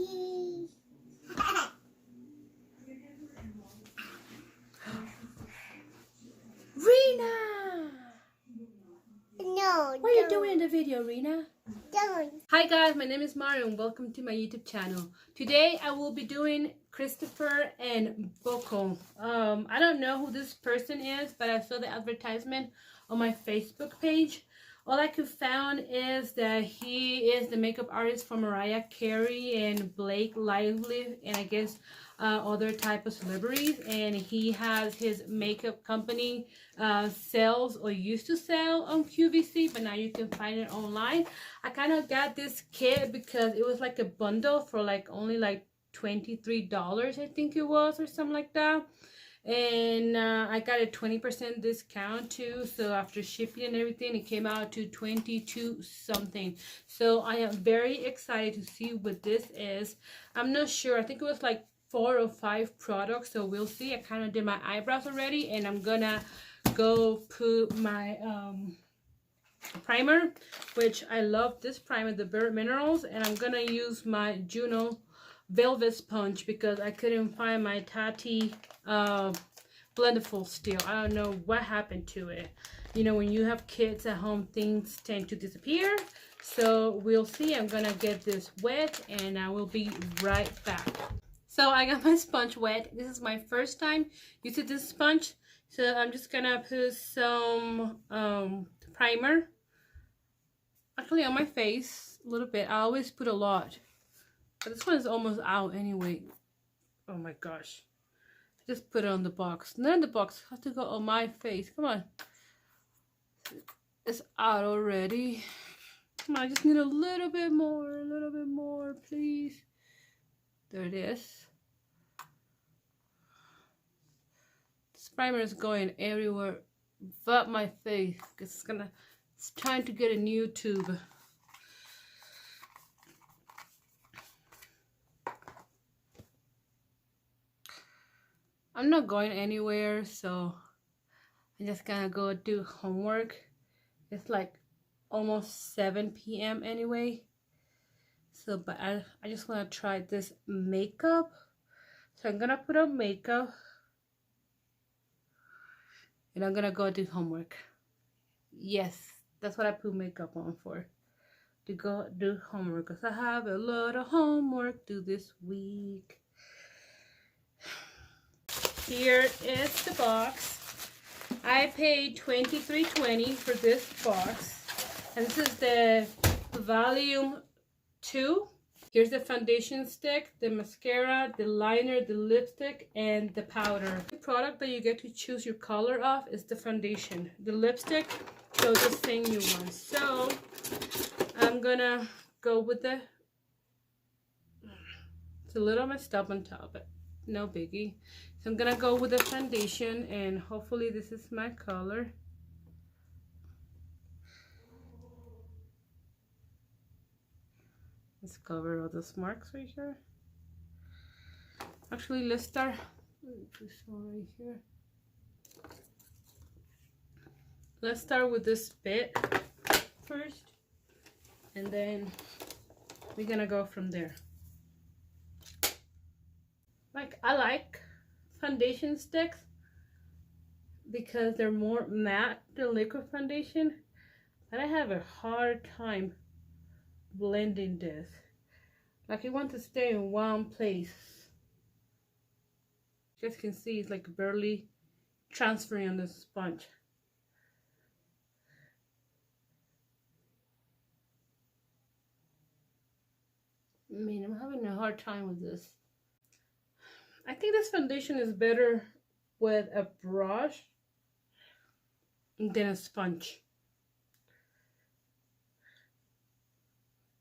Rena! No. What are you doing in the video, Rena? Don't. Hi guys, my name is Mario and welcome to my YouTube channel. Today I will be doing Kristofer and Boko. I don't know who this person is, but I saw the advertisement on my Facebook page. All I could find is that he is the makeup artist for Mariah Carey and Blake Lively and I guess other type of celebrities, and he has his makeup company sells or used to sell on QVC, but now you can find it online. I kind of got this kit because it was like a bundle for like only like $23 I think it was, or something like that. And I got a 20% discount too, so after shipping and everything it came out to 22 something. So I am very excited to see what this is. I'm not sure, I think it was like 4 or 5 products, so we'll see. I kind of did my eyebrows already, and I'm gonna go put my primer, which I love this primer, the Bare Minerals, and I'm gonna use my Juno Velvet Sponge because I couldn't find my Tati Blendiful still. I don't know what happened to it. You know, when you have kids at home, things tend to disappear. So we'll see. I'm gonna get this wet and I will be right back. So I got my sponge wet. This is my first time using this sponge. So I'm just gonna put some primer actually on my face a little bit. I always put a lot, but this one is almost out anyway. Oh my gosh. Just put it on the box. Not the box. Has to go on my face. Come on. It's out already. Come on, I just need a little bit more, please. There it is. This primer is going everywhere but my face. It's trying to get a new tube. I'm not going anywhere, so I'm just gonna go do homework. It's like almost 7 p.m. anyway. So, but I just want to try this makeup. So I'm gonna put on makeup and I'm gonna go do homework. Yes, that's what I put makeup on for. To go do homework, because I have a lot of homework due this week. Here is the box. I paid $23.20 for this box, and this is the volume 2. Here's the foundation stick, the mascara, the liner, the lipstick, and the powder. The product that you get to choose your color of is the foundation. The lipstick, they'll just send you one. So I'm gonna go with the, it's a little messed up on top, but no biggie. So I'm gonna go with the foundation, and hopefully this is my color. Let's cover all those marks right here. Actually, let's start. Let me put this one right here. Let's start with this bit first, and then we're gonna go from there. Like, I like foundation sticks because they're more matte than liquid foundation, but I have a hard time blending this. Like, you want to stay in one place. As you can see, it's like barely transferring on the sponge. I mean, I'm having a hard time with this. I think this foundation is better with a brush than a sponge.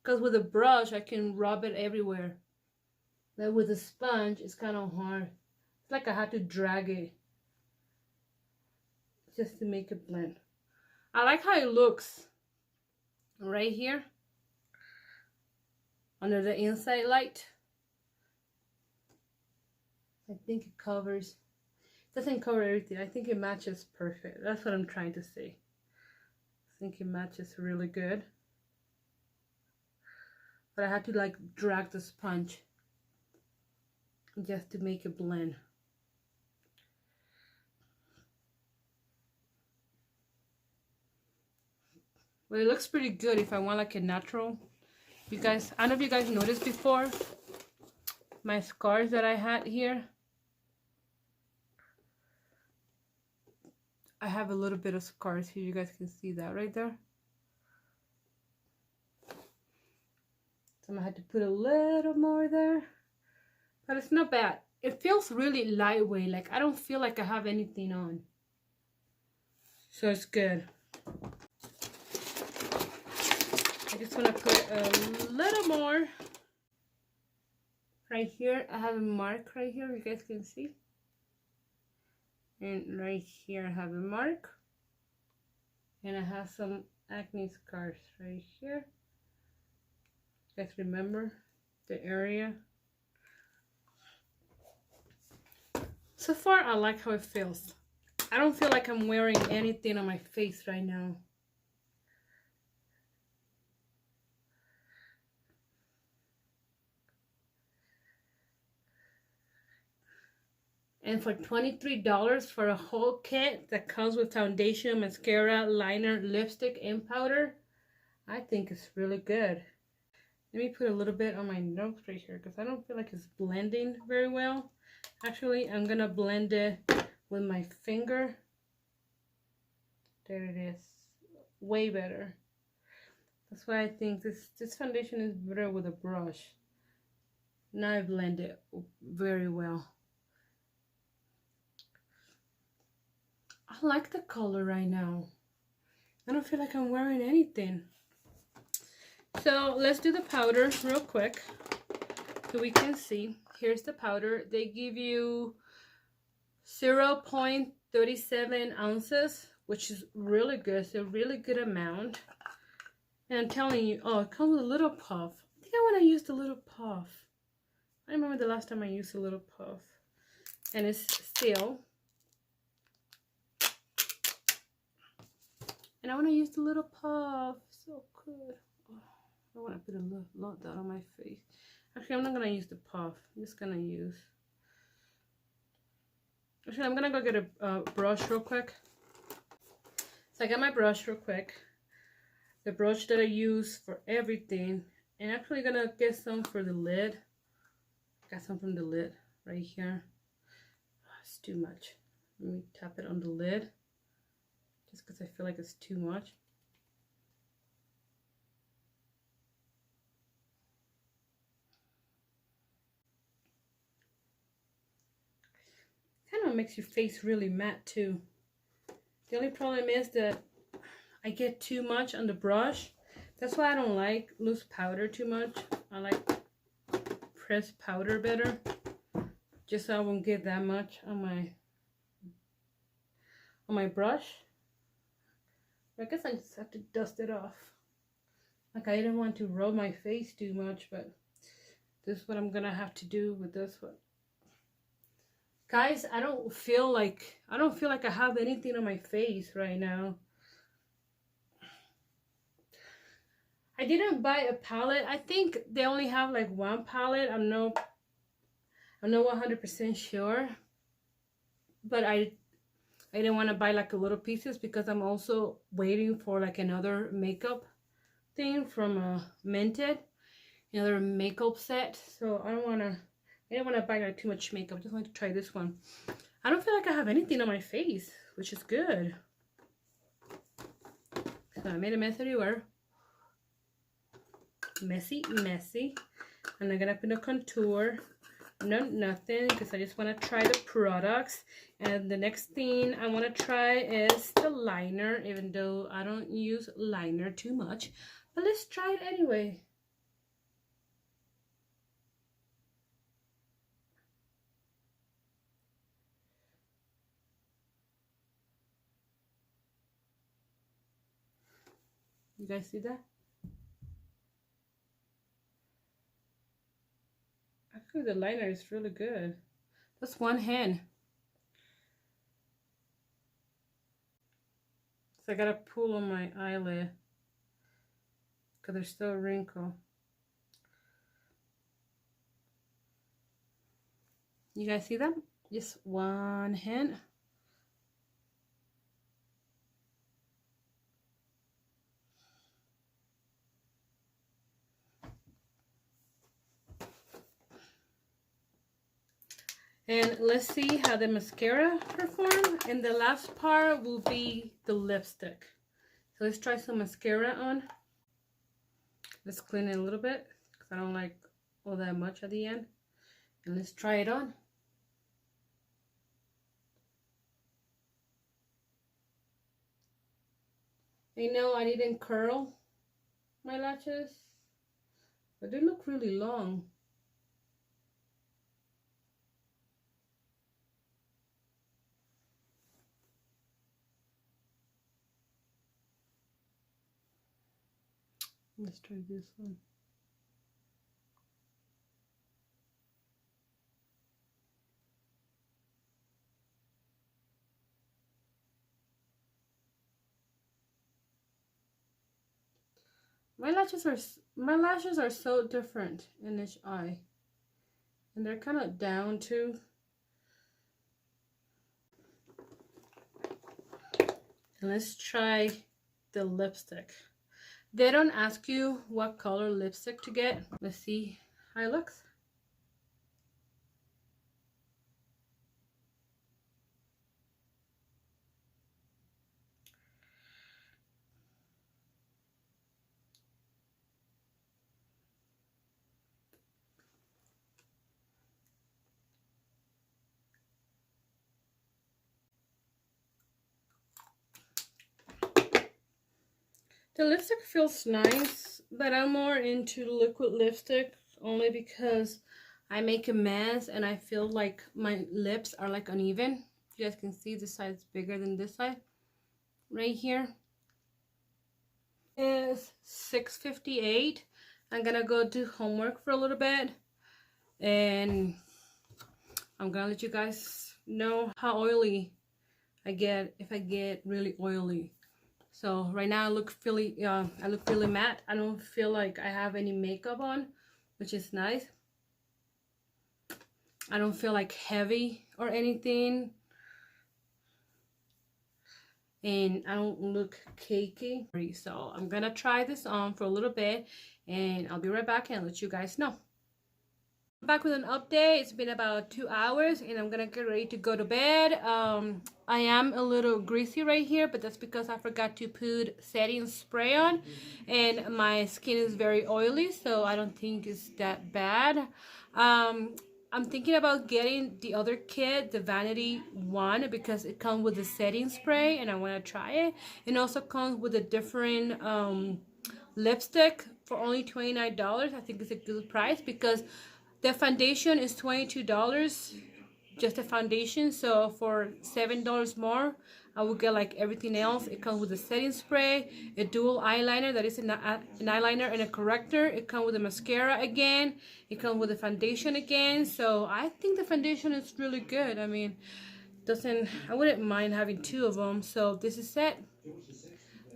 Because with a brush, I can rub it everywhere. But with a sponge, it's kind of hard. It's like I had to drag it just to make it blend. I like how it looks right here under the inside light. I think it covers, doesn't cover everything. I think it matches perfect. That's what I'm trying to say. I think it matches really good. But I had to like drag the sponge just to make it blend. But it looks pretty good if I want like a natural. You guys, I don't know if you guys noticed before my scars that I had here. I have a little bit of scars here. You guys can see that right there. So I'm gonna have to put a little more there. But it's not bad. It feels really lightweight. Like I don't feel like I have anything on. So it's good. I just want to put a little more right here. I have a mark right here, you guys can see. And right here I have a mark. And I have some acne scars right here. You guys remember the area? So far I like how it feels. I don't feel like I'm wearing anything on my face right now. And for $23 for a whole kit that comes with foundation, mascara, liner, lipstick, and powder, I think it's really good. Let me put a little bit on my nose right here because I don't feel like it's blending very well. Actually, I'm going to blend it with my finger. There it is. Way better. That's why I think this foundation is better with a brush. Now I blend it very well. I like the color right now. I don't feel like I'm wearing anything. So let's do the powder real quick so we can see. Here's the powder. They give you 0.37 ounces, which is really good. It's a really good amount. And I'm telling you, oh, it comes with a little puff. I think I want to use the little puff. I remember the last time I used a little puff. And it's still. And I want to use the little puff. So good. Oh, I want to put a lot of that on my face. Actually, I'm not going to use the puff. I'm just going to use. Actually, I'm going to go get a brush real quick. So I got my brush real quick. The brush that I use for everything. And I'm actually going to get some for the lid. Got some from the lid right here. Oh, it's too much. Let me tap it on the lid. Just because I feel like it's too much. Kind of makes your face really matte too. The only problem is that I get too much on the brush. That's why I don't like loose powder too much. I like pressed powder better. Just so I won't get that much on my brush. I guess I just have to dust it off. Like I didn't want to rub my face too much, but this is what I'm gonna have to do with this one. Guys, I don't feel like I have anything on my face right now. I didn't buy a palette. I think they only have like one palette. I'm not 100% sure. But I didn't want to buy like a little pieces because I'm also waiting for like another makeup thing from Mented, another makeup set. So I didn't want to buy like too much makeup. I just wanted to try this one. I don't feel like I have anything on my face, which is good. So I made a mess everywhere. Messy. And I'm gonna put a contour. No, nothing, because I just want to try the products. And the next thing I want to try is the liner, even though I don't use liner too much. But let's try it anyway. You guys see that? Actually, the liner is really good. That's one hand. So I gotta pull on my eyelid because there's still a wrinkle. You guys see them? Just one hand. And let's see how the mascara perform. And the last part will be the lipstick. So let's try some mascara on. Let's clean it a little bit because I don't like all that much at the end. And let's try it on. I know I didn't curl my lashes, but they look really long. Let's try this one. My lashes are so different in each eye. And they're kind of down too. And let's try the lipstick. They don't ask you what color lipstick to get. Let's see how it looks. The lipstick feels nice, but I'm more into liquid lipstick only because I make a mess and I feel like my lips are like uneven. You guys can see this side's bigger than this side right here. It's 6:58. I'm gonna go do homework for a little bit and I'm gonna let you guys know how oily I get if I get really oily. So right now I look really matte. I don't feel like I have any makeup on, which is nice. I don't feel like heavy or anything. And I don't look cakey. So I'm gonna try this on for a little bit and I'll be right back and let you guys know. Back with an update. It's been about 2 hours and I'm gonna get ready to go to bed. I am a little greasy right here, but that's because I forgot to put setting spray on and my skin is very oily, so I don't think it's that bad. I'm thinking about getting the other kit, the Vanity one, because it comes with a setting spray and I want to try it. It also comes with a different lipstick for only $29. I think it's a good price because the foundation is $22, just the foundation. So for $7 more, I will get like everything else. It comes with a setting spray, a dual eyeliner that is an eyeliner and a corrector. It comes with a mascara again. It comes with a foundation again. So I think the foundation is really good. I mean, I wouldn't mind having 2 of them. So this is it.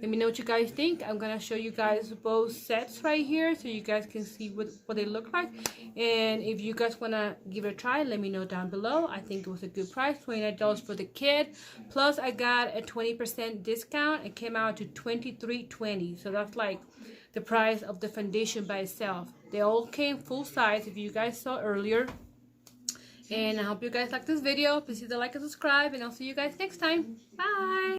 Let me know what you guys think. I'm gonna show you guys both sets right here so you guys can see what they look like. And if you guys wanna give it a try, let me know down below. I think it was a good price, $29 for the kit. Plus I got a 20% discount. It came out to $23.20. So that's like the price of the foundation by itself. They all came full size if you guys saw earlier. And I hope you guys like this video. Please hit the like and subscribe and I'll see you guys next time. Bye!